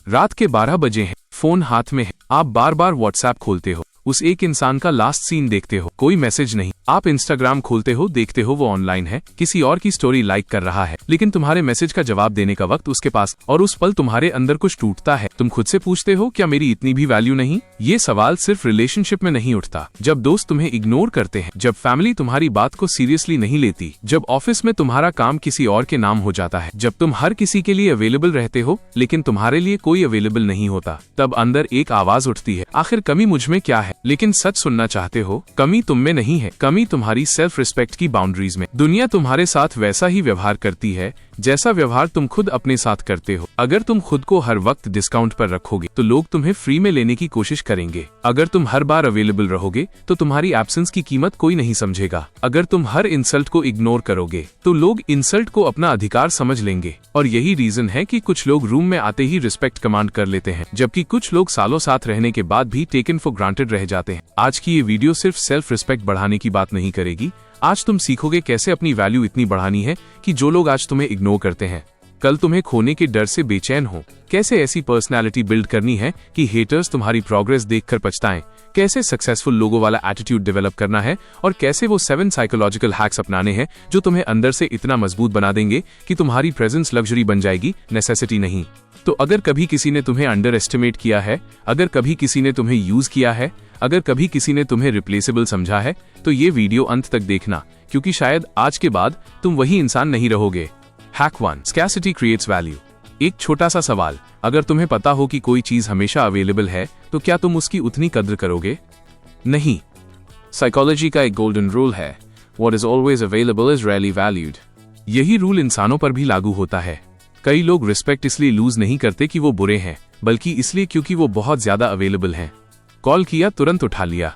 रात के 12 बजे हैं, फोन हाथ में है, आप बार बार व्हाट्सएप खोलते हो, उस एक इंसान का लास्ट सीन देखते हो, कोई मैसेज नहीं। आप इंस्टाग्राम खोलते हो, देखते हो वो ऑनलाइन है, किसी और की स्टोरी लाइक कर रहा है, लेकिन तुम्हारे मैसेज का जवाब देने का वक्त उसके पास, और उस पल तुम्हारे अंदर कुछ टूटता है। तुम खुद से पूछते हो, क्या मेरी इतनी भी वैल्यू नहीं? ये सवाल सिर्फ रिलेशनशिप में नहीं उठता। जब दोस्त तुम्हें इग्नोर करते हैं, जब फैमिली तुम्हारी बात को सीरियसली नहीं लेती, जब ऑफिस में तुम्हारा काम किसी और के नाम हो जाता है, जब तुम हर किसी के लिए अवेलेबल रहते हो लेकिन तुम्हारे लिए कोई अवेलेबल नहीं होता, तब अंदर एक आवाज उठती है, आखिर कमी मुझ में क्या है? लेकिन सच सुनना चाहते हो, कमी तुम में नहीं है, कमी तुम्हारी सेल्फ रिस्पेक्ट की बाउंड्रीज में। दुनिया तुम्हारे साथ वैसा ही व्यवहार करती है जैसा व्यवहार तुम खुद अपने साथ करते हो। अगर तुम खुद को हर वक्त डिस्काउंट पर रखोगे तो लोग तुम्हें फ्री में लेने की कोशिश करेंगे। अगर तुम हर बार अवेलेबल रहोगे तो तुम्हारी एब्सेंस की कीमत कोई नहीं समझेगा। अगर तुम हर इंसल्ट को इग्नोर करोगे तो लोग इंसल्ट को अपना अधिकार समझ लेंगे। और यही रीजन है कि कुछ लोग रूम में आते ही रिस्पेक्ट कमांड कर लेते हैं, जबकि कुछ लोग सालों साथ रहने के बाद भी टेकन फॉर ग्रांटेड रह जाते हैं। आज की ये वीडियो सिर्फ सेल्फ रिस्पेक्ट बढ़ाने की बात नहीं करेगी। आज तुम सीखोगे कैसे अपनी वैल्यू इतनी बढ़ानी है कि जो लोग आज तुम्हें इग्नोर करते हैं कल तुम्हें खोने के डर से बेचैन हो। कैसे ऐसी पर्सनैलिटी बिल्ड करनी है कि हेटर्स तुम्हारी प्रोग्रेस देखकर पछताएं। कैसे सक्सेसफुल लोगों वाला एटीट्यूड डेवलप करना है, और कैसे वो 7 साइकोलॉजिकल हैक्स अपनाने हैं जो तुम्हें अंदर से इतना मजबूत बना देंगे कि तुम्हारी प्रेजेंस लग्जरी बन जाएगी, नेसेसिटी नहीं। तो अगर कभी किसी ने तुम्हें अंडर एस्टिमेट किया है, अगर कभी किसी ने तुम्हें यूज किया है, अगर कभी किसी ने तुम्हें रिप्लेसेबल समझा है, तो ये वीडियो अंत तक देखना, क्योंकि शायद आज के बाद तुम वही इंसान नहीं रहोगे। Hack 1, scarcity creates value. एक छोटा सा सवाल, अगर तुम्हें पता हो कि कोई चीज हमेशा अवेलेबल है तो क्या तुम उसकी उतनी कद्र करोगे? नहीं। साइकोलॉजी का एक गोल्डन रूल है, what is always available is rarely valued. यही रूल इंसानों पर भी लागू होता है। कई लोग रिस्पेक्ट इसलिए लूज नहीं करते कि वो बुरे हैं, बल्कि इसलिए क्योंकि वो बहुत ज्यादा अवेलेबल हैं। कॉल किया तुरंत उठा लिया,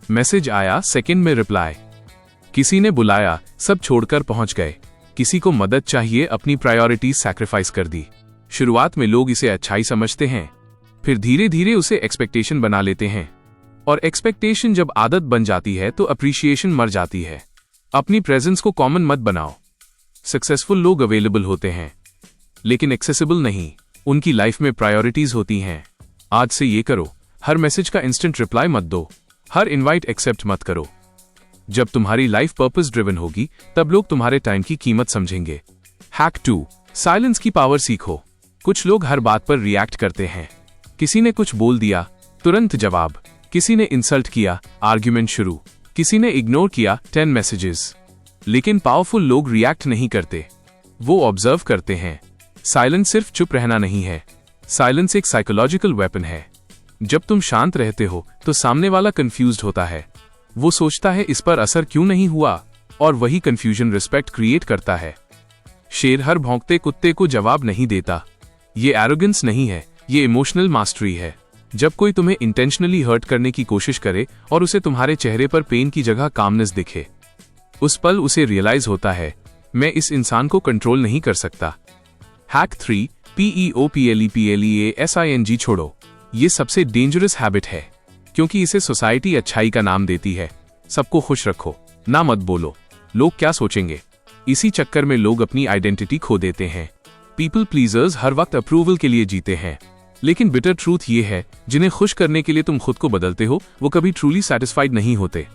मैसेज आया सेकंड में रिप्लाई, किसी ने बुलाया सब छोड़कर पहुंच गए, किसी को मदद चाहिए अपनी प्रायोरिटीज सैक्रिफाइस कर दी। शुरुआत में लोग इसे अच्छाई समझते हैं, फिर धीरे धीरे उसे एक्सपेक्टेशन बना लेते हैं, और एक्सपेक्टेशन जब आदत बन जाती है तो अप्रिशिएशन मर जाती है। अपनी प्रेजेंस को कॉमन मत बनाओ। सक्सेसफुल लोग अवेलेबल होते हैं लेकिन एक्सेसिबल नहीं, उनकी लाइफ में प्रायोरिटीज होती हैं। आज से ये करो, हर मैसेज का इंस्टेंट रिप्लाई मत दो, हर इनवाइट एक्सेप्ट मत करो। जब तुम्हारी लाइफ पर्पस ड्रिवन होगी तब लोग तुम्हारे टाइम की कीमत समझेंगे। हैक 2, साइलेंस की पावर सीखो। कुछ लोग हर बात पर रिएक्ट करते हैं। किसी ने कुछ बोल दिया, तुरंत जवाब। किसी ने इंसल्ट किया, आर्ग्यूमेंट शुरू। किसी ने इग्नोर किया, 10 मैसेजेस। लेकिन पावरफुल लोग रिएक्ट नहीं करते, वो ऑब्जर्व करते हैं। साइलेंस सिर्फ चुप रहना नहीं है, साइलेंस एक साइकोलॉजिकल वेपन है। जब तुम शांत रहते हो तो सामने वाला कंफ्यूज्ड होता है, वो सोचता है इस पर असर क्यों नहीं हुआ, और वही कंफ्यूजन रिस्पेक्ट क्रिएट करता है। शेर हर भौंकते कुत्ते को जवाब नहीं देता। ये एरोगेंस नहीं है, ये इमोशनल मास्टरी है। जब कोई तुम्हें इंटेंशनली हर्ट करने की कोशिश करे और उसे तुम्हारे चेहरे पर पेन की जगह कामनेस दिखे, उस पल उसे रियलाइज होता है, मैं इस इंसान को कंट्रोल नहीं कर सकता। हैक 3, PEOPLEPLEASING छोड़ो। ये सबसे डेंजरस हैबिट है, क्योंकि इसे सोसाइटी अच्छाई का नाम देती है। सबको खुश रखो, ना मत बोलो, लोग क्या सोचेंगे। इसी चक्कर में लोग अपनी आइडेंटिटी खो देते हैं। पीपल प्लीजर्स हर वक्त अप्रूवल के लिए जीते हैं, लेकिन बिटर ट्रूथ ये है, जिन्हें खुश करने के लिए तुम खुद को बदलते हो वो कभी ट्रूली सेटिस्फाइड नहीं होते।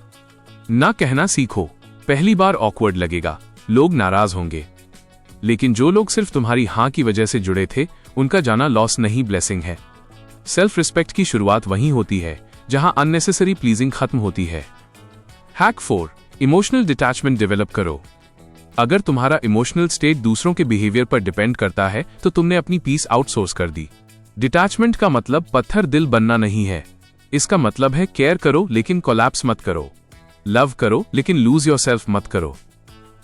ना कहना सीखो। पहली बार ऑकवर्ड लगेगा, लोग नाराज होंगे, लेकिन जो लोग सिर्फ तुम्हारी हाँ की वजह से जुड़े थे उनका जाना लॉस नहीं, ब्लेसिंग है। सेल्फ रिस्पेक्ट की शुरुआत वहीं होती है जहां अननेसेसरी प्लीजिंग खत्म होती है। हैक 4, इमोशनल डिटैचमेंट डेवलप करो। अगर तुम्हारा इमोशनल स्टेट दूसरों के बिहेवियर पर डिपेंड करता है तो तुमने अपनी पीस आउटसोर्स कर दी। डिटैचमेंट का मतलब पत्थर दिल बनना नहीं है, इसका मतलब है केयर करो लेकिन कोलैप्स मत करो, लव करो लेकिन लूज योरसेल्फ मत करो,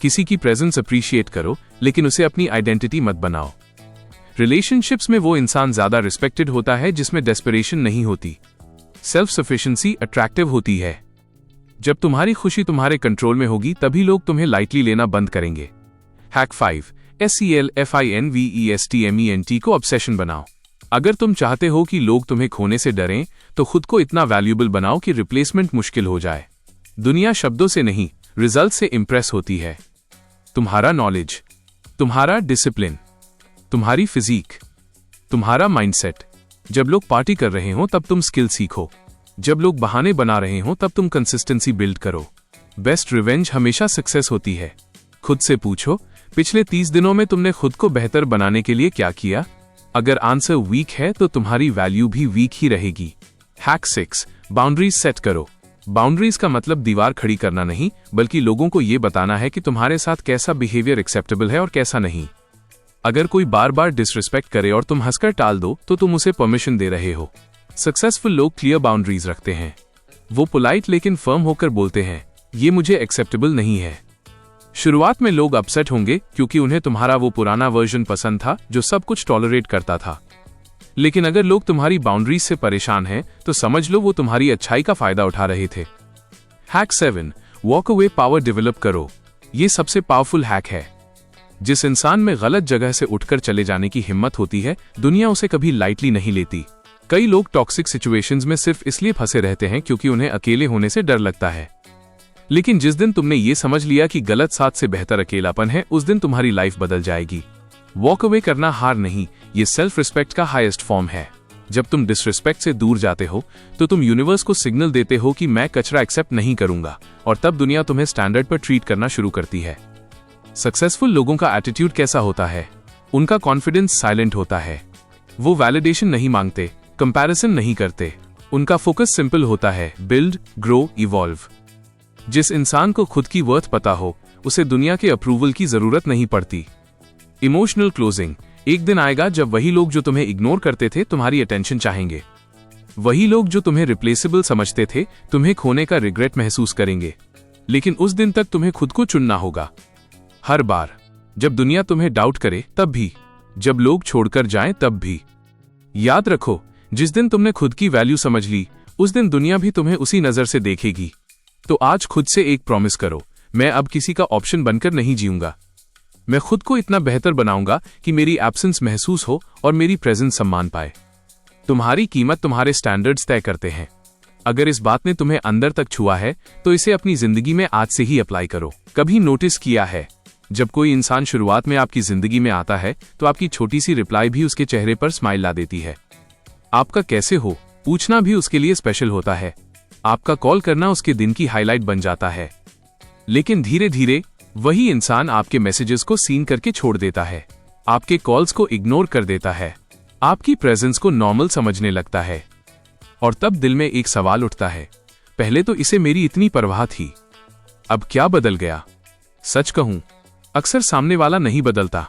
किसी की प्रेजेंस अप्रिशिएट करो लेकिन उसे अपनी आइडेंटिटी मत बनाओ। रिलेशनशिप्स में वो इंसान ज्यादा रिस्पेक्टेड होता है जिसमें डेस्परेशन नहीं होती, सेल्फ सफिशिएंसी अट्रैक्टिव होती है। जब तुम्हारी खुशी तुम्हारे कंट्रोल में होगी तभी लोग तुम्हें लाइटली लेना बंद करेंगे। हैक 5, SELFINVESTMENT को ऑब्सेशन बनाओ। अगर तुम चाहते हो कि लोग तुम्हें खोने से डरें तो खुद को इतना वैल्यूएबल बनाओ कि रिप्लेसमेंट मुश्किल हो जाए। दुनिया शब्दों से नहीं, रिजल्ट से इंप्रेस होती है। तुम्हारा नॉलेज, तुम्हारा डिसिप्लिन, तुम्हारी फिजिक, तुम्हारा माइंडसेट, जब लोग पार्टी कर रहे हो तब तुम स्किल सीखो। जब लोग बहाने बना रहे हो तब तुम कंसिस्टेंसी बिल्ड करो। बेस्ट रिवेंज हमेशा सक्सेस होती है। खुद से पूछो, पिछले 30 दिनों में तुमने खुद को बेहतर बनाने के लिए क्या किया? अगर आंसर वीक है तो तुम्हारी वैल्यू भी वीक ही रहेगी। हैक 6, बाउंड्रीज सेट करो। बाउंड्रीज का मतलब दीवार खड़ी करना नहीं, बल्कि लोगों को यह बताना है कि तुम्हारे साथ कैसा बिहेवियर एक्सेप्टेबल है और कैसा नहीं। अगर कोई बार बार डिसरिस्पेक्ट करे और तुम हंसकर टाल दो तो तुम उसे परमिशन दे रहे हो। सक्सेसफुल लोग क्लियर बाउंड्रीज रखते हैं। वो पोलाइट लेकिन फर्म होकर बोलते हैं, ये मुझे एक्सेप्टेबल नहीं है। शुरुआत में लोग अपसेट होंगे क्योंकि उन्हें तुम्हारा वो पुराना वर्जन पसंद था जो सब कुछ टॉलरेट करता था। लेकिन अगर लोग तुम्हारी बाउंड्रीज से परेशान हैं तो समझ लो वो तुम्हारी अच्छाई का फायदा उठा रहे थे। Hack 7, walk away power develop करो। ये सबसे पावरफुल हैक है। जिस इंसान में गलत जगह से उठकर चले जाने की हिम्मत होती है, दुनिया उसे कभी लाइटली नहीं लेती। कई लोग टॉक्सिक सिचुएशंस में सिर्फ इसलिए फंसे रहते हैं क्योंकि उन्हें अकेले होने से डर लगता है। लेकिन जिस दिन तुमने ये समझ लिया कि गलत साथ से बेहतर अकेलापन है, उस दिन तुम्हारी लाइफ बदल जाएगी। वॉक अवे करना हार नहीं, ये सेल्फ रिस्पेक्ट का हाईएस्ट फॉर्म है। जब तुम डिसरिस्पेक्ट से दूर जाते हो तो तुम यूनिवर्स को सिग्नल देते हो कि मैं कचरा एक्सेप्ट नहीं करूंगा, और तब दुनिया तुम्हें स्टैंडर्ड पर ट्रीट करना शुरू करती है। सक्सेसफुल लोगों का एटीट्यूड कैसा होता है? उनका कॉन्फिडेंस साइलेंट होता है। वो वैलिडेशन नहीं मांगते, कंपैरिजन नहीं करते। उनका फोकस सिंपल होता है, बिल्ड, ग्रो, इवॉल्व। जिस इंसान को खुद की वर्थ पता हो, उसे दुनिया के अप्रूवल की जरूरत नहीं पड़ती। Emotional closing. एक दिन आएगा जब वही लोग जो तुम्हें इग्नोर करते थे तुम्हारी अटेंशन चाहेंगे। वही लोग जो तुम्हें रिप्लेसेबल समझते थे तुम्हें खोने का रिग्रेट महसूस करेंगे। लेकिन उस दिन तक तुम्हें खुद को चुनना होगा। हर बार जब दुनिया तुम्हें डाउट करे तब भी, जब लोग छोड़कर जाएं तब भी। याद रखो, जिस दिन तुमने खुद की वैल्यू समझ ली, उस दिन दुनिया भी तुम्हें उसी नजर से देखेगी। तो आज खुद से एक प्रॉमिस करो, मैं अब किसी का ऑप्शन बनकर नहीं जीऊंगा। मैं खुद को इतना बेहतर बनाऊंगा कि मेरी एब्सेंस महसूस हो और मेरी प्रेजेंस सम्मान पाए। तुम्हारी कीमत तुम्हारे स्टैंडर्ड्स तय करते हैं। अगर इस बात ने तुम्हें अंदर तक छुआ है तो इसे अपनी जिंदगी में आज से ही अप्लाई करो। कभी नोटिस किया है, जब कोई इंसान शुरुआत में आपकी जिंदगी में आता है तो आपकी छोटी सी रिप्लाई भी उसके चेहरे पर स्माइल ला देती है। आपका कैसे हो पूछना भी उसके लिए स्पेशल होता है। आपका कॉल करना उसके दिन की हाईलाइट बन जाता है। लेकिन धीरे धीरे वही इंसान आपके मैसेजेस को सीन करके छोड़ देता है, आपके कॉल्स को इग्नोर कर देता है, आपकी प्रेजेंस को नॉर्मल समझने लगता है। और तब दिल में एक सवाल उठता है, पहले तो इसे मेरी इतनी परवाह थी, अब क्या बदल गया? सच कहूं, अक्सर सामने वाला नहीं बदलता,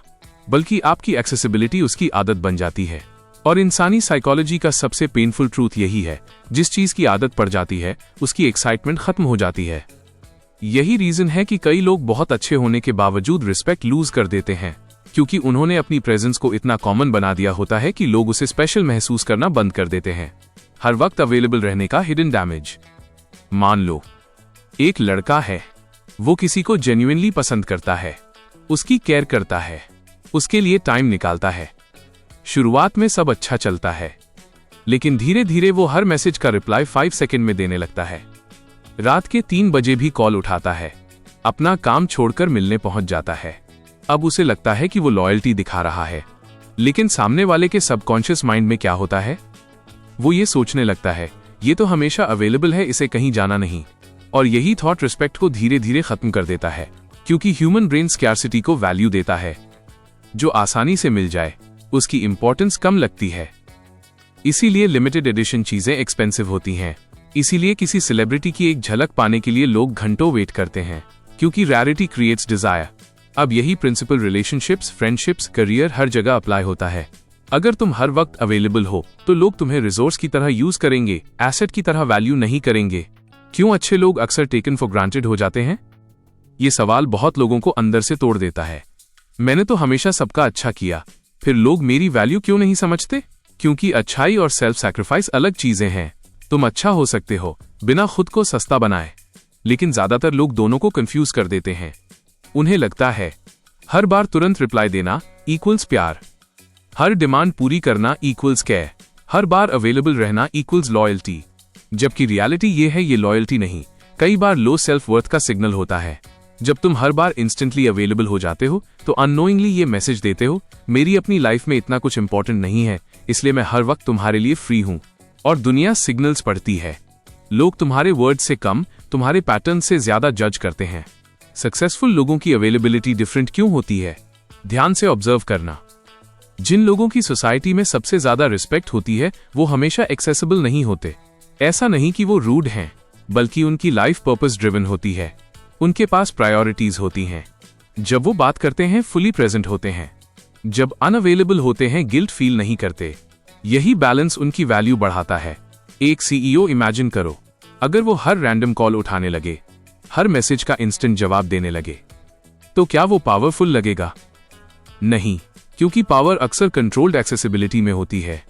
बल्कि आपकी एक्सेसिबिलिटी उसकी आदत बन जाती है। और इंसानी साइकोलॉजी का सबसे पेनफुल ट्रूथ यही है, जिस चीज की आदत पड़ जाती है उसकी एक्साइटमेंट खत्म हो जाती है। यही रीजन है कि कई लोग बहुत अच्छे होने के बावजूद रिस्पेक्ट लूज कर देते हैं, क्योंकि उन्होंने अपनी प्रेजेंस को इतना कॉमन बना दिया होता है कि लोग उसे स्पेशल महसूस करना बंद कर देते हैं। हर वक्त अवेलेबल रहने का हिडन डैमेज। मान लो एक लड़का है, वो किसी को जेन्युइनली पसंद करता है, उसकी केयर करता है, उसके लिए टाइम निकालता है। शुरुआत में सब अच्छा चलता है, लेकिन धीरे धीरे वो हर मैसेज का रिप्लाई 5 सेकंड में देने लगता है। रात के 3 बजे भी कॉल उठाता है, अपना काम छोड़कर मिलने पहुंच जाता है। अब उसे लगता है कि वो लॉयल्टी दिखा रहा है, लेकिन सामने वाले के सबकॉन्शियस माइंड में क्या होता है? वो ये सोचने लगता है, ये तो हमेशा अवेलेबल है, इसे कहीं जाना नहीं। और यही थॉट रिस्पेक्ट को धीरे धीरे खत्म कर देता है, क्योंकि ह्यूमन ब्रेन स्कैर्सिटी को वैल्यू देता है। जो आसानी से मिल जाए उसकी इंपॉर्टेंस कम लगती है। इसीलिए लिमिटेड एडिशन चीजें एक्सपेंसिव होती हैं। इसीलिए किसी सेलिब्रिटी की एक झलक पाने के लिए लोग घंटों वेट करते हैं, क्योंकि रैरिटी क्रिएट्स डिजायर। अब यही प्रिंसिपल रिलेशनशिप्स, फ्रेंडशिप्स, करियर हर जगह अप्लाई होता है। अगर तुम हर वक्त अवेलेबल हो तो लोग तुम्हें रिसोर्स की तरह यूज करेंगे, एसेट की तरह वैल्यू नहीं करेंगे। क्यों अच्छे लोग अक्सर टेकन फॉर ग्रांटेड हो जाते हैं? ये सवाल बहुत लोगों को अंदर से तोड़ देता है। मैंने तो हमेशा सबका अच्छा किया, फिर लोग मेरी वैल्यू क्यों नहीं समझते? क्योंकि अच्छाई और सेल्फ सैक्रिफाइस अलग चीजें हैं। तुम अच्छा हो सकते हो बिना खुद को सस्ता बनाए, लेकिन ज्यादातर लोग दोनों को कंफ्यूज कर देते हैं। उन्हें लगता है हर बार तुरंत रिप्लाई देना इक्वल्स प्यार, हर डिमांड पूरी करना इक्वल्स केयर, हर बार अवेलेबल रहना इक्वल्स लॉयल्टी। जबकि रियलिटी ये है, ये लॉयल्टी नहीं, कई बार लो सेल्फ वर्थ का सिग्नल होता है। जब तुम हर बार इंस्टेंटली अवेलेबल हो जाते हो तो अननोइंगली ये मैसेज देते हो, मेरी अपनी लाइफ में इतना कुछ इंपॉर्टेंट नहीं है, इसलिए मैं हर वक्त तुम्हारे लिए फ्री हूं। और दुनिया सिग्नल्स पढ़ती है। लोग तुम्हारे वर्ड से कम तुम्हारे पैटर्न से ज्यादा जज करते हैं। सक्सेसफुल लोगों की अवेलेबिलिटी डिफरेंट क्यों होती है? ध्यान से ऑब्जर्व करना। जिन लोगों की सोसाइटी में सबसे ज्यादा रिस्पेक्ट होती है वो हमेशा एक्सेसिबल नहीं होते। ऐसा नहीं कि वो रूड हैं, बल्कि उनकी लाइफ पर्पस ड्रिवन होती है। उनके पास प्रायोरिटीज होती हैं। जब वो बात करते हैं फुली प्रेजेंट होते हैं। जब अनअवेलेबल होते हैं गिल्ट फील नहीं करते। यही बैलेंस उनकी वैल्यू बढ़ाता है। एक सीईओ इमेजिन करो, अगर वो हर रैंडम कॉल उठाने लगे, हर मैसेज का इंस्टेंट जवाब देने लगे, तो क्या वो पावरफुल लगेगा? नहीं, क्योंकि पावर अक्सर कंट्रोल्ड एक्सेसिबिलिटी में होती है।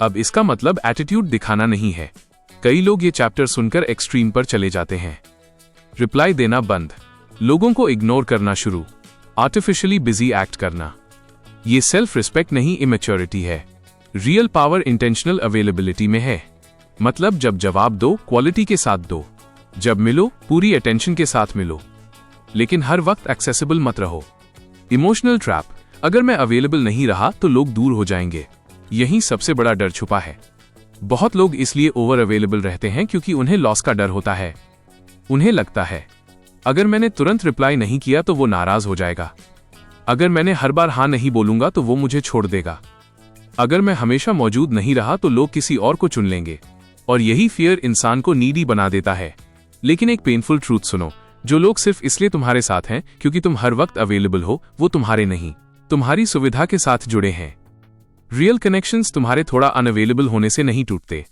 अब इसका मतलब एटीट्यूड दिखाना नहीं है। कई लोग ये चैप्टर सुनकर एक्सट्रीम पर चले जाते हैं। रिप्लाई देना बंद, लोगों को इग्नोर करना शुरू, आर्टिफिशियली बिजी एक्ट करना। ये सेल्फ रिस्पेक्ट नहीं, इमेच्योरिटी है। रियल पावर इंटेंशनल अवेलेबिलिटी में है। मतलब जब जवाब दो, क्वालिटी के साथ दो। जब मिलो, पूरी अटेंशन के साथ मिलो। लेकिन हर वक्त एक्सेसिबल मत रहो। इमोशनल ट्रैप, अगर मैं अवेलेबल नहीं रहा तो लोग दूर हो जाएंगे। यही सबसे बड़ा डर छुपा है। बहुत लोग इसलिए ओवर अवेलेबल रहते हैं क्योंकि उन्हें लॉस का डर होता है। उन्हें लगता है अगर मैंने तुरंत रिप्लाई नहीं किया तो वो नाराज हो जाएगा। अगर मैंने हर बार हाँ नहीं बोलूंगा तो वो मुझे छोड़ देगा। अगर मैं हमेशा मौजूद नहीं रहा तो लोग किसी और को चुन लेंगे। और यही फियर इंसान को नीडी बना देता है। लेकिन एक पेनफुल ट्रूथ सुनो, जो लोग सिर्फ इसलिए तुम्हारे साथ हैं क्योंकि तुम हर वक्त अवेलेबल हो, वो तुम्हारे नहीं, तुम्हारी सुविधा के साथ जुड़े हैं। रियल कनेक्शंस तुम्हारे थोड़ा अनअवेलेबल होने से नहीं टूटते,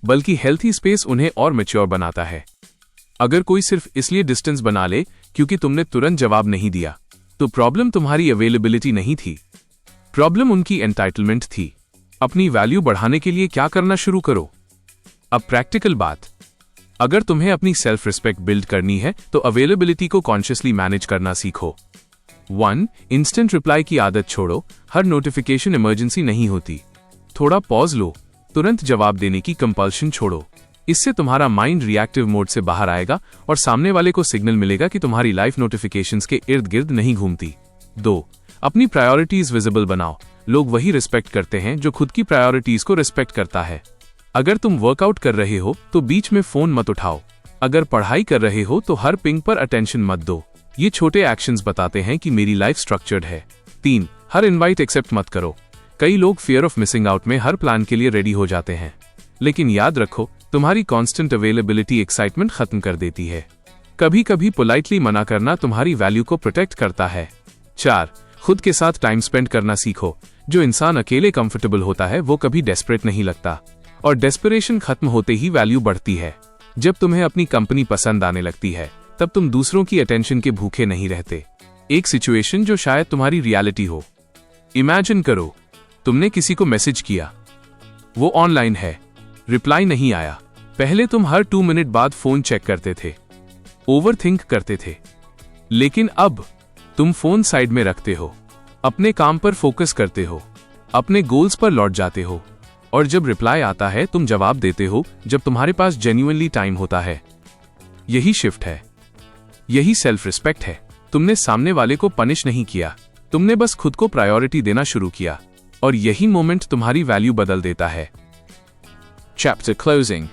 बल्कि हेल्थी स्पेस उन्हें और मैच्योर बनाता है। अगर कोई सिर्फ इसलिए डिस्टेंस बना ले क्योंकि तुमने तुरंत जवाब नहीं दिया, तो प्रॉब्लम तुम्हारी अवेलेबिलिटी नहीं थी, प्रॉब्लम उनकी एंटाइटलमेंट थी। अपनी वैल्यू बढ़ाने के लिए क्या करना शुरू करो। अब प्रैक्टिकल बात, अगर तुम्हें अपनी सेल्फ रिस्पेक्ट बिल्ड करनी है तो अवेलेबिलिटी को कॉन्शियसली मैनेज करना सीखो। 1. इंस्टेंट रिप्लाई की आदत छोड़ो। हर नोटिफिकेशन इमरजेंसी नहीं होती। थोड़ा पॉज लो, तुरंत जवाब देने की कंपल्शन छोड़ो। इससे तुम्हारा माइंड रिएक्टिव मोड से बाहर आएगा और सामने वाले को सिग्नल मिलेगा कि तुम्हारी लाइफ नोटिफिकेशंस के इर्द गिर्द नहीं घूमती। 2. अपनी प्रायोरिटीज विजिबल बनाओ। लोग वही रिस्पेक्ट करते हैं जो खुद की प्रायोरिटीज को रिस्पेक्ट करता है। अगर तुम वर्कआउट कर रहे हो तो बीच में फोन मत उठाओ। अगर पढ़ाई कर रहे हो तो हर पिंग पर अटेंशन मत दो। ये छोटे एक्शंस बताते हैं कि मेरी लाइफ स्ट्रक्चर्ड है। 3. हर इनवाइट एक्सेप्ट मत करो। कई लोग फियर ऑफ मिसिंग आउट में हर प्लान के लिए रेडी हो जाते हैं, लेकिन याद रखो तुम्हारी कांस्टेंट अवेलेबिलिटी एक्साइटमेंट खत्म कर देती है। कभी कभी पोलाइटली मना करना तुम्हारी वैल्यू को प्रोटेक्ट करता है। 4. खुद के साथ टाइम स्पेंड करना सीखो। जो इंसान अकेले कंफर्टेबल होता है वो कभी डेस्परेट नहीं लगता, और डेस्परेशन खत्म होते ही वैल्यू बढ़ती है। जब तुम्हें अपनी कंपनी पसंद आने लगती है तब तुम दूसरों की अटेंशन के भूखे नहीं रहते। एक सिचुएशन जो शायद तुम्हारी रियलिटी हो। इमेजिन करो, तुमने किसी को मैसेज किया, वो ऑनलाइन है, रिप्लाई नहीं आया। पहले तुम हर 2 मिनट बाद फोन चेक करते थे, ओवरथिंक करते थे, लेकिन अब तुम फोन साइड में रखते हो, अपने काम पर फोकस करते हो, अपने गोल्स पर लौट जाते हो, और जब रिप्लाई आता है तुम जवाब देते हो जब तुम्हारे पास जेन्युइनली टाइम होता है। यही शिफ्ट है, यही सेल्फ रिस्पेक्ट है। तुमने सामने वाले को पनिश नहीं किया, तुमने बस खुद को प्रायोरिटी देना शुरू किया, और यही मोमेंट तुम्हारी वैल्यू बदल देता है। Chapter closing.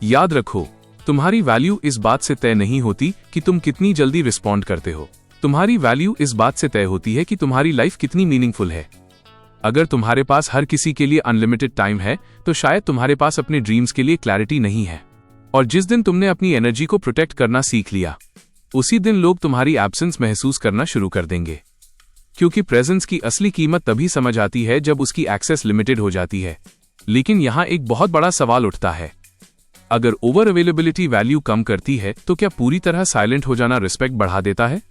याद रखो, तुम्हारी वैल्यू इस बात से तय नहीं होती कि तुम कितनी जल्दी रिस्पॉन्ड करते हो। तुम्हारी वैल्यू इस बात से तय होती है कि तुम्हारी लाइफ कितनी मीनिंगफुल है। अगर तुम्हारे पास हर किसी के लिए अनलिमिटेड टाइम है तो शायद तुम्हारे पास अपने ड्रीम्स के लिए क्लैरिटी नहीं है। और जिस दिन तुमने अपनी एनर्जी को प्रोटेक्ट करना सीख लिया, उसी दिन लोग तुम्हारी एब्सेंस महसूस करना शुरू कर देंगे। क्योंकि प्रेजेंस की असली कीमत तभी समझ आती है जब उसकी एक्सेस लिमिटेड हो जाती है। लेकिन यहाँ एक बहुत बड़ा सवाल उठता है, अगर ओवर अवेलेबिलिटी वैल्यू कम करती है तो क्या पूरी तरह साइलेंट हो जाना रिस्पेक्ट बढ़ा देता है?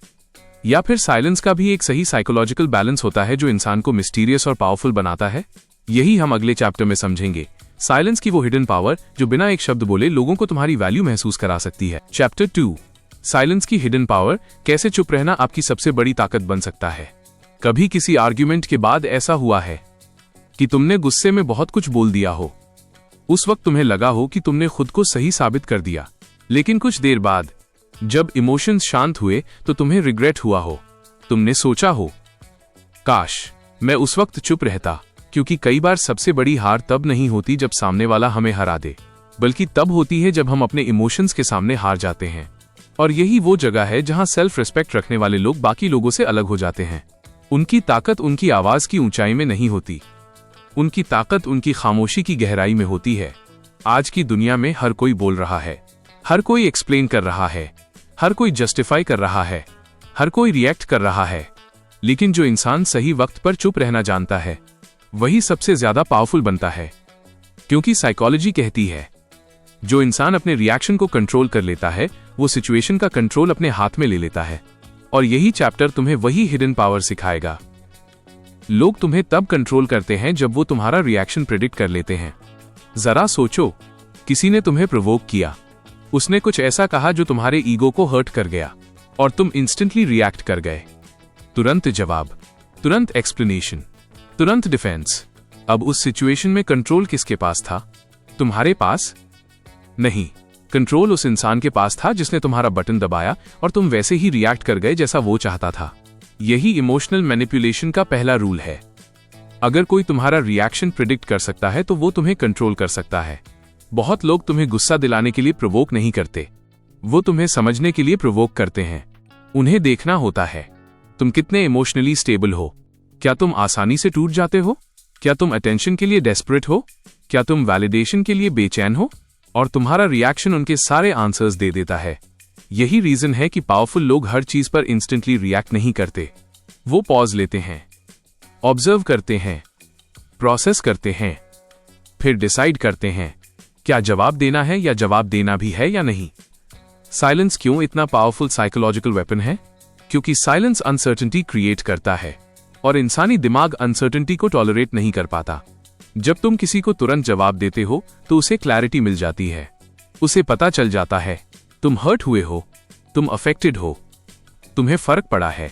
या फिर साइलेंस का भी एक सही साइकोलॉजिकल बैलेंस होता है जो इंसान को मिस्टीरियस और पावरफुल बनाता है? यही हम अगले चैप्टर में समझेंगे। साइलेंस की वो हिडन पावर जो बिना एक शब्द बोले लोगों को तुम्हारी वैल्यू महसूस करा सकती है। चैप्टर 2, साइलेंस की हिडन पावर, कैसे चुप रहना आपकी सबसे बड़ी ताकत बन सकता है। कभी किसी आर्ग्यूमेंट के बाद ऐसा हुआ है कि तुमने गुस्से में बहुत कुछ बोल दिया हो। उस वक्त तुम्हें लगा हो कि तुमने खुद को सही साबित कर दिया, लेकिन कुछ देर बाद जब इमोशंस शांत हुए तो तुम्हें रिग्रेट हुआ हो। तुमने सोचा हो, काश मैं उस वक्त चुप रहता, क्योंकि कई बार सबसे बड़ी हार तब नहीं होती जब सामने वाला हमें हरा दे, बल्कि तब होती है जब हम अपने इमोशंस के सामने हार जाते हैं। और यही वो जगह है जहां सेल्फ रिस्पेक्ट रखने वाले लोग बाकी लोगों से अलग हो जाते हैं। उनकी ताकत उनकी आवाज की ऊंचाई में नहीं होती, उनकी ताकत उनकी खामोशी की गहराई में होती है। आज की दुनिया में हर कोई बोल रहा है, हर कोई एक्सप्लेन कर रहा है, हर कोई जस्टिफाई कर रहा है, हर कोई रिएक्ट कर रहा है, लेकिन जो इंसान सही वक्त पर चुप रहना जानता है वही सबसे ज्यादा पावरफुल बनता है। क्योंकि साइकोलॉजी कहती है जो इंसान अपने रिएक्शन को कंट्रोल कर लेता है वो सिचुएशन का कंट्रोल अपने हाथ में ले लेता है। और यही चैप्टर तुम्हें वही हिडन पावर सिखाएगा। लोग तुम्हें तब कंट्रोल करते हैं जब वो तुम्हारा रिएक्शन प्रेडिक्ट कर लेते हैं। जरा सोचो, किसी ने तुम्हें प्रोवोक किया, उसने कुछ ऐसा कहा जो तुम्हारे ईगो को हर्ट कर गया और तुम इंस्टेंटली रिएक्ट कर गए। तुरंत जवाब, तुरंत एक्सप्लेनेशन, तुरंत डिफेंस। अब उस सिचुएशन में कंट्रोल किसके पास था? तुम्हारे पास नहीं, कंट्रोल उस इंसान के पास था जिसने तुम्हारा बटन दबाया और तुम वैसे ही रिएक्ट कर गए जैसा वो चाहता था। यही इमोशनल मैनिपुलेशन का पहला रूल है। अगर कोई तुम्हारा रिएक्शन प्रिडिक्ट कर सकता है तो वो तुम्हें कंट्रोल कर सकता है। बहुत लोग तुम्हें गुस्सा दिलाने के लिए प्रोवोक नहीं करते, वो तुम्हें समझने के लिए प्रोवोक करते हैं। उन्हें देखना होता है तुम कितने इमोशनली स्टेबल हो। क्या तुम आसानी से टूट जाते हो? क्या तुम अटेंशन के लिए डेस्परेट हो? क्या तुम वैलिडेशन के लिए बेचैन हो? और तुम्हारा रिएक्शन उनके सारे आंसर्स दे देता है। यही रीजन है कि पावरफुल लोग हर चीज पर इंस्टेंटली रिएक्ट नहीं करते। वो पॉज लेते हैं, ऑब्जर्व करते हैं, प्रोसेस करते हैं, फिर डिसाइड करते हैं क्या जवाब देना है या जवाब देना भी है या नहीं। साइलेंस क्यों इतना पावरफुल साइकोलॉजिकल वेपन है? क्योंकि साइलेंस अनसर्टेनिटी क्रिएट करता है और इंसानी दिमाग अनसर्टेनिटी को टॉलरेट नहीं कर पाता। जब तुम किसी को तुरंत जवाब देते हो तो उसे क्लैरिटी मिल जाती है। उसे पता चल जाता है तुम हर्ट हुए हो, तुम अफेक्टेड हो, तुम्हें फर्क पड़ा है।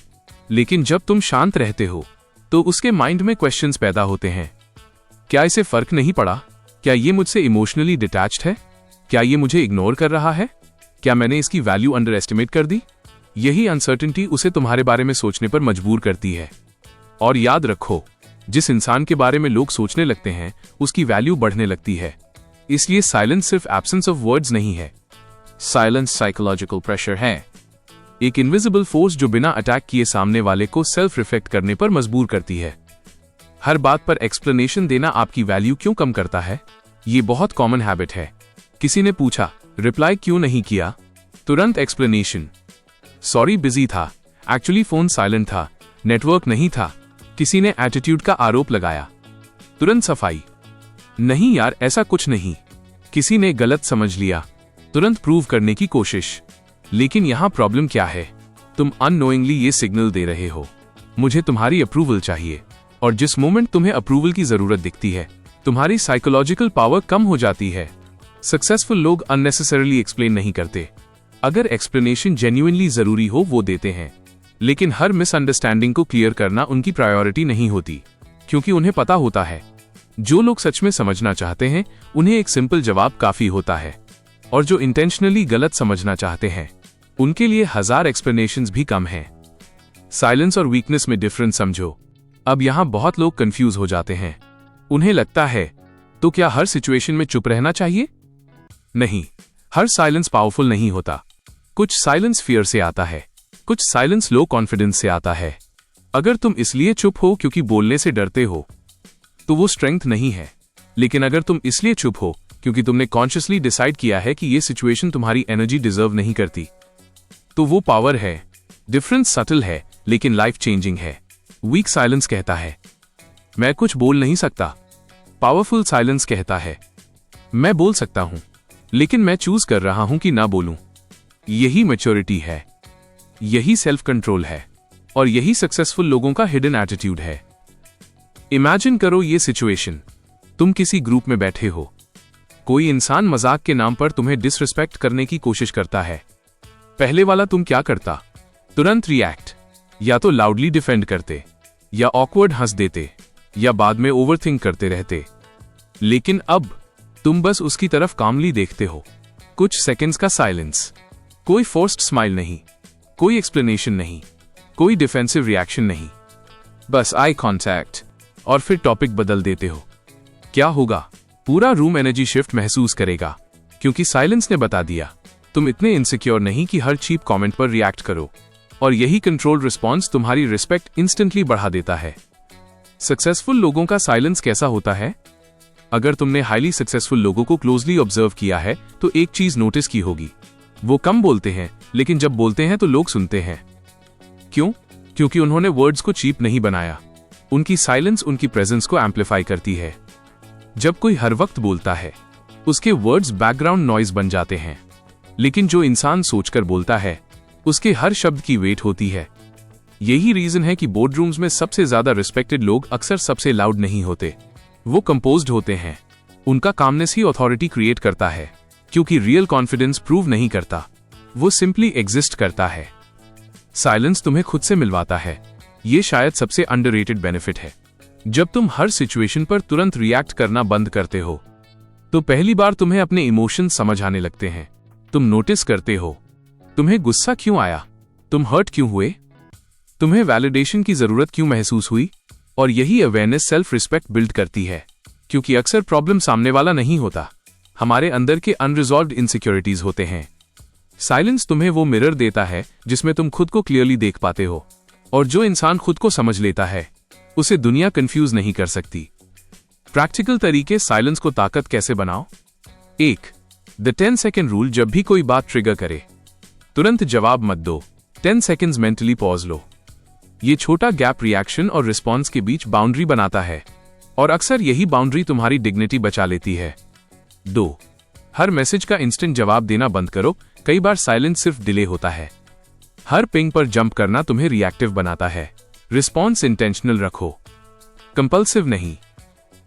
लेकिन जब तुम शांत रहते हो तो उसके माइंड में क्वेश्चंस पैदा होते हैं। क्या इसे फर्क नहीं पड़ा? क्या ये मुझसे इमोशनली डिटैच्ड है? क्या ये मुझे इग्नोर कर रहा है? क्या मैंने इसकी वैल्यू अंडर एस्टिमेट कर दी? यही अनसर्टेनिटी उसे तुम्हारे बारे में सोचने पर मजबूर करती है। और याद रखो, जिस इंसान के बारे में लोग सोचने लगते हैं उसकी वैल्यू बढ़ने लगती है। इसलिए साइलेंस सिर्फ एब्सेंस ऑफ वर्ड्स नहीं है, साइलेंस साइकोलॉजिकल प्रेशर है, एक इनविजिबल फोर्स जो बिना अटैक किए सामने वाले को सेल्फ रिफ्लेक्ट करने पर मजबूर करती है। हर बात पर एक्सप्लेनेशन देना आपकी वैल्यू क्यों कम करता है? ये बहुत कॉमन हैबिट है। किसी ने पूछा, रिप्लाई क्यों नहीं किया? तुरंत एक्सप्लेनेशन, सॉरी बिजी था, एक्चुअली फोन साइलेंट था, नेटवर्क नहीं था। किसी ने एटीट्यूड का आरोप लगाया, तुरंत सफाई, नहीं यार ऐसा कुछ नहीं। किसी ने गलत समझ लिया, तुरंत प्रूव करने की कोशिश। लेकिन यहां प्रॉब्लम क्या है? तुम अननोइंगली ये सिग्नल दे रहे हो, मुझे तुम्हारी अप्रूवल चाहिए। और जिस मोमेंट तुम्हें अप्रूवल की जरूरत दिखती है तुम्हारी साइकोलॉजिकल पावर कम हो जाती है। सक्सेसफुल लोग अननेसेसरीली एक्सप्लेन नहीं करते। अगर एक्सप्लेनेशन जेन्युइनली जरूरी हो वो देते हैं, लेकिन हर मिसअंडरस्टैंडिंग को क्लियर करना उनकी प्रायोरिटी नहीं होती, क्योंकि उन्हें पता होता है जो लोग सच में समझना चाहते हैं उन्हें एक सिंपल जवाब काफी होता है, और जो इंटेंशनली गलत समझना चाहते हैं उनके लिए 1000 एक्सप्लेनेशंस भी कम हैं। साइलेंस और वीकनेस में डिफरेंस समझो। अब यहां बहुत लोग कंफ्यूज हो जाते हैं। उन्हें लगता है तो क्या हर सिचुएशन में चुप रहना चाहिए? नहीं, हर साइलेंस पावरफुल नहीं होता। कुछ साइलेंस फियर से आता है, कुछ साइलेंस लो कॉन्फिडेंस से आता है। अगर तुम इसलिए चुप हो क्योंकि बोलने से डरते हो तो वो स्ट्रेंथ नहीं है। लेकिन अगर तुम इसलिए चुप हो क्योंकि तुमने कॉन्शियसली डिसाइड किया है कि ये सिचुएशन तुम्हारी एनर्जी डिजर्व नहीं करती, तो वो पावर है। डिफरेंस सटल है लेकिन लाइफ चेंजिंग है। वीक साइलेंस कहता है मैं कुछ बोल नहीं सकता, पावरफुल साइलेंस कहता है मैं बोल सकता हूं लेकिन मैं चूज कर रहा हूं कि ना बोलूं। यही मैच्योरिटी है, यही सेल्फ कंट्रोल है, और यही सक्सेसफुल लोगों का हिडन एटीट्यूड है। इमेजिन करो ये सिचुएशन, तुम किसी ग्रुप में बैठे हो, कोई इंसान मजाक के नाम पर तुम्हें डिसरिस्पेक्ट करने की कोशिश करता है। पहले वाला तुम क्या करता? तुरंत रिएक्ट, या तो लाउडली डिफेंड करते, या ऑकवर्ड हंस देते, या बाद में ओवरथिंक करते रहते। लेकिन अब तुम बस उसकी तरफ कामली देखते हो। कुछ सेकंड्स का साइलेंस, कोई फोर्स्ड स्माइल नहीं, कोई एक्सप्लेनेशन नहीं, कोई डिफेंसिव रिएक्शन नहीं, बस आई कॉन्टैक्ट। और फिर टॉपिक बदल देते हो। क्या होगा? पूरा रूम एनर्जी शिफ्ट महसूस करेगा, क्योंकि साइलेंस ने बता दिया तुम इतने इनसिक्योर नहीं कि हर चीप कमेंट पर रिएक्ट करो। और यही कंट्रोल्ड रिस्पॉन्स तुम्हारी रिस्पेक्ट इंस्टेंटली बढ़ा देता है। सक्सेसफुल लोगों का साइलेंस कैसा होता है? अगर तुमने हाईली सक्सेसफुल लोगों को क्लोजली ऑब्जर्व किया है तो एक चीज नोटिस की होगी, वो कम बोलते हैं, लेकिन जब बोलते हैं तो लोग सुनते हैं। क्यों? क्योंकि उन्होंने वर्ड्स को चीप नहीं बनाया। उनकी साइलेंस उनकी प्रेजेंस को एम्पलीफाई करती है। जब कोई हर वक्त बोलता है, उसके वर्ड्स बैकग्राउंड नॉइज बन जाते हैं, लेकिन जो इंसान सोचकर बोलता है, उसके हर शब्द की वेट होती है। यही रीजन है कि बोर्डरूम्स में सबसे ज्यादा रिस्पेक्टेड लोग अक्सर सबसे लाउड नहीं होते। वो कंपोज्ड होते हैं। उनका कामनेस ही अथॉरिटी क्रिएट करता है, क्योंकि रियल कॉन्फिडेंस प्रूव नहीं करता, वो सिंपली एग्जिस्ट करता है। साइलेंस तुम्हें खुद से मिलवाता है। ये शायद सबसे अंडररेटेड बेनिफिट है। जब तुम हर सिचुएशन पर तुरंत रिएक्ट करना बंद करते हो, तो पहली बार तुम्हें अपने इमोशन समझ आने लगते हैं। तुम नोटिस करते हो, तुम्हें गुस्सा क्यों आया, तुम हर्ट क्यों हुए, तुम्हें वैलिडेशन की जरूरत क्यों महसूस हुई। और यही अवेयरनेस सेल्फ रिस्पेक्ट बिल्ड करती है, क्योंकि अक्सर प्रॉब्लम सामने वाला नहीं होता, हमारे अंदर के अनरिजॉल्व्ड इनसिक्योरिटीज होते हैं। साइलेंस तुम्हें वो मिरर देता है जिसमें तुम खुद को क्लियरली देख पाते हो। और जो इंसान खुद को समझ लेता है, उसे दुनिया कंफ्यूज नहीं कर सकती। प्रैक्टिकल तरीके साइलेंस को ताकत कैसे बनाओ? 1. The 10 second rule. जब भी कोई बात ट्रिगर करे, तुरंत जवाब मत दो। 10 सेकेंड्स मेंटली पॉज लो। ये छोटा गैप रिएक्शन और रिस्पॉन्स के बीच बाउंड्री बनाता है, और अक्सर यही बाउंड्री तुम्हारी डिग्निटी बचा लेती है। 2. हर मैसेज का इंस्टेंट जवाब देना बंद करो। कई बार साइलेंस सिर्फ डिले होता है। हर पिंग पर जंप करना तुम्हें रिएक्टिव बनाता है। रिस्पॉन्स इंटेंशनल रखो, कंपल्सिव नहीं।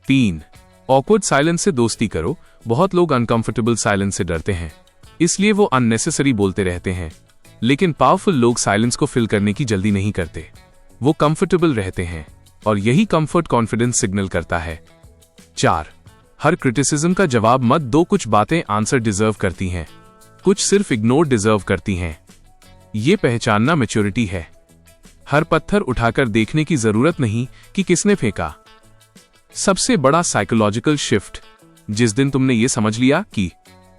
3. ऑकवर्ड साइलेंस से दोस्ती करो। बहुत लोग अनकंफर्टेबल साइलेंस से डरते हैं, इसलिए वो अननेसेसरी बोलते रहते हैं। लेकिन पावरफुल लोग साइलेंस को फिल करने की जल्दी नहीं करते, वो कंफर्टेबल रहते हैं, और यही कंफर्ट कॉन्फिडेंस सिग्नल करता है। 4. हर क्रिटिसिज्म का जवाब मत दो। कुछ बातें आंसर डिजर्व करती हैं, कुछ सिर्फ इग्नोर डिजर्व करती हैं। ये पहचानना मैच्योरिटी है। हर पत्थर उठाकर देखने की जरूरत नहीं कि किसने फेंका। सबसे बड़ा साइकोलॉजिकल शिफ्ट, जिस दिन तुमने ये समझ लिया कि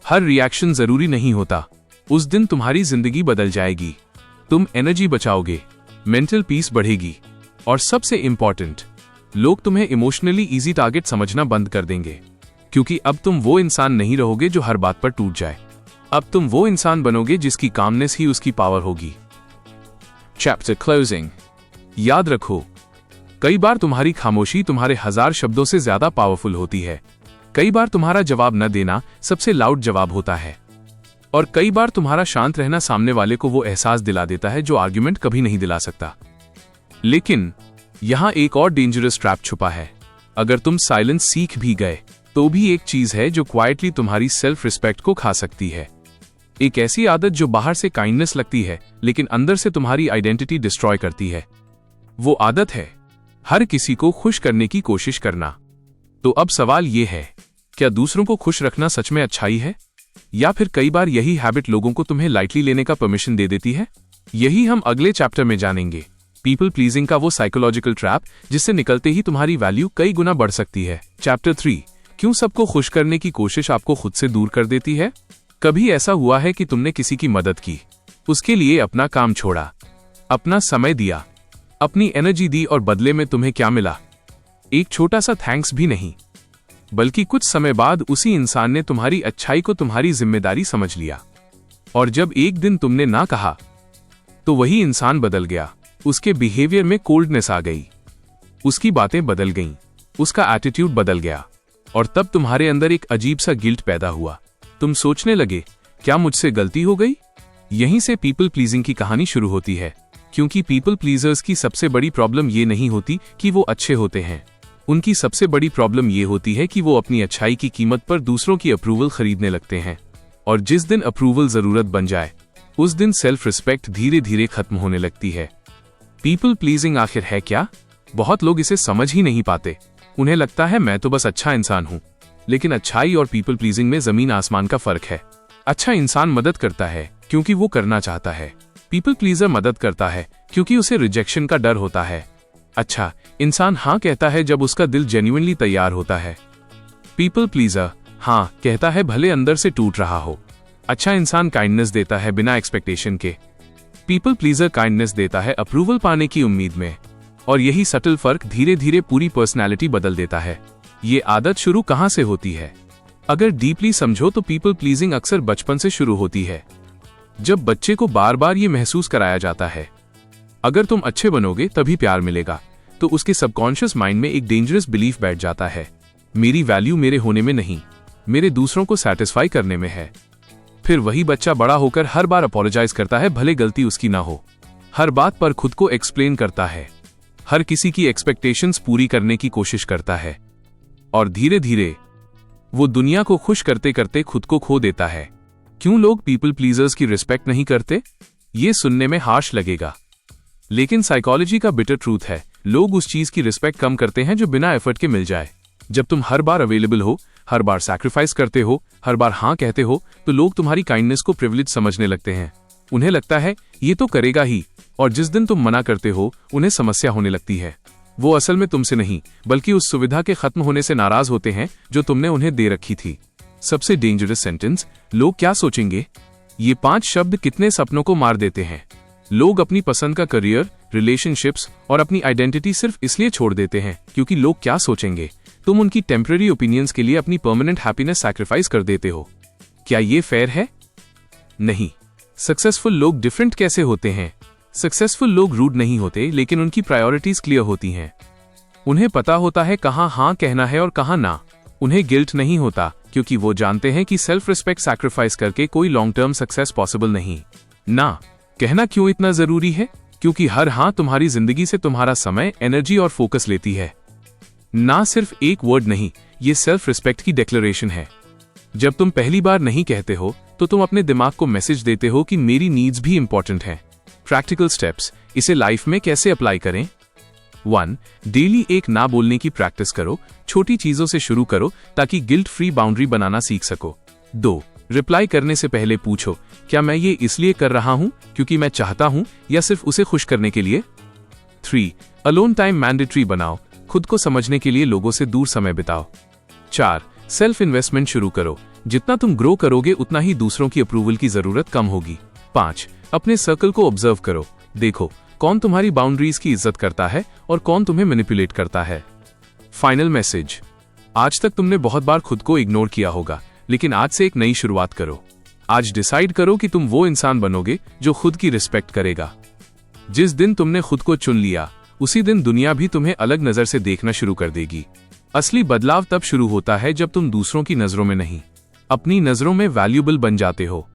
हर रिएक्शन जरूरी नहीं होता, उस दिन तुम्हारी जिंदगी बदल जाएगी। तुम एनर्जी बचाओगे, मेंटल पीस बढ़ेगी, और सबसे इंपॉर्टेंट, लोग तुम्हें इमोशनली इजी टारगेट समझना बंद कर देंगे, क्योंकि अब तुम वो इंसान नहीं रहोगे जो हर बात पर टूट जाए। अब तुम वो इंसान बनोगे जिसकी कामनेस ही उसकी पावर होगी। Chapter closing. याद रखो, कई बार तुम्हारी खामोशी तुम्हारे 1000 शब्दों से ज्यादा पावरफुल होती है। कई बार तुम्हारा जवाब न देना सबसे लाउड जवाब होता है, और कई बार तुम्हारा शांत रहना सामने वाले को वो एहसास दिला देता है जो आर्ग्यूमेंट कभी नहीं दिला सकता। लेकिन यहां एक और डेंजरस ट्रैप छुपा है। अगर तुम साइलेंस सीख भी गए, तो भी एक चीज है जो क्वाइटली तुम्हारी सेल्फ रिस्पेक्ट को खा सकती है। एक ऐसी आदत जो बाहर से काइंडनेस लगती है, लेकिन अंदर से तुम्हारी आइडेंटिटी डिस्ट्रॉय करती है। वो आदत है हर किसी को खुश करने की कोशिश करना। तो अब सवाल ये है, क्या दूसरों को खुश रखना सच में अच्छाई है, या फिर कई बार यही हैबिट लोगों को तुम्हें लाइटली लेने का परमिशन दे देती है? यही हम अगले चैप्टर में जानेंगे। पीपल प्लीजिंग का वो साइकोलॉजिकल ट्रैप जिससे निकलते ही तुम्हारी वैल्यू कई गुना बढ़ सकती है। चैप्टर 3, क्यों सबको खुश करने की कोशिश आपको खुद से दूर कर देती है? कभी ऐसा हुआ है कि तुमने किसी की मदद की, उसके लिए अपना काम छोड़ा, अपना समय दिया, अपनी एनर्जी दी, और बदले में तुम्हें क्या मिला? एक छोटा सा थैंक्स भी नहीं, बल्कि कुछ समय बाद उसी इंसान ने तुम्हारी अच्छाई को तुम्हारी जिम्मेदारी समझ लिया। और जब एक दिन तुमने ना कहा, तो वही इंसान बदल गया। उसके बिहेवियर में कोल्डनेस आ गई, उसकी बातें बदल गईं, उसका एटीट्यूड बदल गया, और तब तुम्हारे अंदर एक अजीब सा गिल्ट पैदा हुआ। तुम सोचने लगे, क्या मुझसे गलती हो गई? यहीं से पीपल प्लीजिंग की कहानी शुरू होती है, क्योंकि पीपल प्लीजर्स की सबसे बड़ी प्रॉब्लम ये नहीं होती कि वो अच्छे होते हैं। उनकी सबसे बड़ी प्रॉब्लम ये होती है कि वो अपनी अच्छाई की कीमत पर दूसरों की अप्रूवल खरीदने लगते हैं, और जिस दिन अप्रूवल जरूरत बन जाए, उस दिन सेल्फ रिस्पेक्ट धीरे धीरे खत्म होने लगती है। पीपल प्लीजिंग आखिर है क्या? बहुत लोग इसे समझ ही नहीं पाते। उन्हें लगता है मैं तो बस अच्छा इंसान हूं, लेकिन अच्छाई और पीपल प्लीजिंग में जमीन आसमान का फर्क है। अच्छा इंसान मदद करता है क्योंकि वो करना चाहता है। पीपल प्लीजर मदद करता है क्योंकि उसे रिजेक्शन का डर होता है। अच्छा, इंसान हाँ कहता है जब उसका दिल जेन्युइनली तैयार होता है। पीपल प्लीजर हाँ कहता है भले अंदर से टूट रहा हो। अच्छा इंसान काइंडनेस देता है बिना एक्सपेक्टेशन के। पीपल प्लीजर काइंडनेस देता है अप्रूवल पाने की उम्मीद में, और यही सटल फर्क धीरे धीरे पूरी पर्सनैलिटी बदल देता है। ये आदत शुरू कहाँ से होती है? अगर डीपली समझो तो पीपल प्लीजिंग अक्सर बचपन से शुरू होती है, जब बच्चे को बार बार ये महसूस कराया जाता है अगर तुम अच्छे बनोगे तभी प्यार मिलेगा, तो उसके सबकॉन्शियस माइंड में एक डेंजरस बिलीफ बैठ जाता है, मेरी वैल्यू मेरे होने में नहीं, मेरे दूसरों को सेटिस्फाई करने में है। फिर वही बच्चा बड़ा होकर हर बार अपोलोजाइज करता है भले गलती उसकी ना हो, हर बात पर खुद को एक्सप्लेन करता है, हर किसी की एक्सपेक्टेशंस पूरी करने की कोशिश करता है, और धीरे धीरे वो दुनिया को खुश करते करते खुद को खो देता है। क्यों लोग पीपल प्लीजर्स की रिस्पेक्ट नहीं करते? ये सुनने में हार्श लगेगा, लेकिन साइकोलॉजी का बिटर ट्रूथ है, लोग उस चीज की रिस्पेक्ट कम करते हैं जो बिना एफर्ट के मिल जाए। जब तुम हर बार अवेलेबल हो, हर बार सैक्रिफाइस करते हो, हर बार हाँ कहते हो, तो लोग तुम्हारी काइंडनेस को प्रिविलेज समझने लगते हैं। उन्हें लगता है ये तो करेगा ही, और जिस दिन तुम मना करते हो उन्हें समस्या होने लगती है। वो असल में तुमसे नहीं बल्कि उस सुविधा के खत्म होने से नाराज होते हैं जो तुमने उन्हें दे रखी थी। सबसे डेंजरस सेंटेंस, लोग क्या सोचेंगे, ये 5 शब्द कितने सपनों को मार देते हैं। लोग अपनी पसंद का करियर, रिलेशनशिप्स और अपनी आइडेंटिटी सिर्फ इसलिए छोड़ देते हैं क्योंकि लोग क्या सोचेंगे। तुम उनकी टेम्पररी ओपिनियंस के लिए अपनी परमानेंट हैप्पीनेस सैक्रिफाइस कर देते हो। क्या ये फेयर है? नहीं। सक्सेसफुल लोग डिफरेंट कैसे होते हैं? सक्सेसफुल लोग रूड नहीं होते, लेकिन उनकी प्रायोरिटीज क्लियर होती हैं। उन्हें पता होता है कहाँ हाँ कहना है और कहाँ ना। उन्हें गिल्ट नहीं होता क्योंकि वो जानते हैं कि सेल्फ रिस्पेक्ट सैक्रिफाइस करके कोई लॉन्ग टर्म सक्सेस पॉसिबल नहीं। ना कहना क्यों इतना जरूरी है? क्योंकि हर हाँ तुम्हारी जिंदगी से तुम्हारा समय, एनर्जी और फोकस लेती है। ना सिर्फ एक वर्ड नहीं, ये सेल्फ रिस्पेक्ट की डिक्लेरेशन है। जब तुम पहली बार नहीं कहते हो तो तुम अपने दिमाग को मैसेज देते हो कि मेरी नीड्स भी इंपॉर्टेंट हैं। प्रैक्टिकल स्टेप्स, इसे लाइफ में कैसे अप्लाई करें? 1. डेली एक ना बोलने की प्रैक्टिस करो। छोटी चीजों से शुरू करो ताकि गिल्ट फ्री बाउंड्री बनाना सीख सको। 2. रिप्लाई करने से पहले पूछो, क्या मैं ये इसलिए कर रहा हूं क्योंकि मैं चाहता हूं या सिर्फ उसे खुश करने के लिए? 3. अलोन टाइम मैंडेटरी बनाओ। खुद को समझने के लिए लोगों से दूर समय बिताओ। 4. सेल्फ इन्वेस्टमेंट शुरू करो। जितना तुम ग्रो करोगे उतना ही दूसरों की अप्रूवल की जरूरत कम होगी। 5. अपने सर्कल को ऑब्जर्व करो। देखो कौन तुम्हारी बाउंड्रीज की इज्जत करता है और कौन तुम्हें मैनिपुलेट करता है। फाइनल मैसेज, आज तक तुमने बहुत बार खुद को इग्नोर किया होगा, लेकिन आज से एक नई शुरुआत करो। आज डिसाइड करो कि तुम वो इंसान बनोगे जो खुद की रिस्पेक्ट करेगा। जिस दिन तुमने खुद को चुन लिया, उसी दिन दुनिया भी तुम्हें अलग नजर से देखना शुरू कर देगी। असली बदलाव तब शुरू होता है जब तुम दूसरों की नजरों में नहीं, अपनी नजरों में वैल्यूएबल बन जाते हो।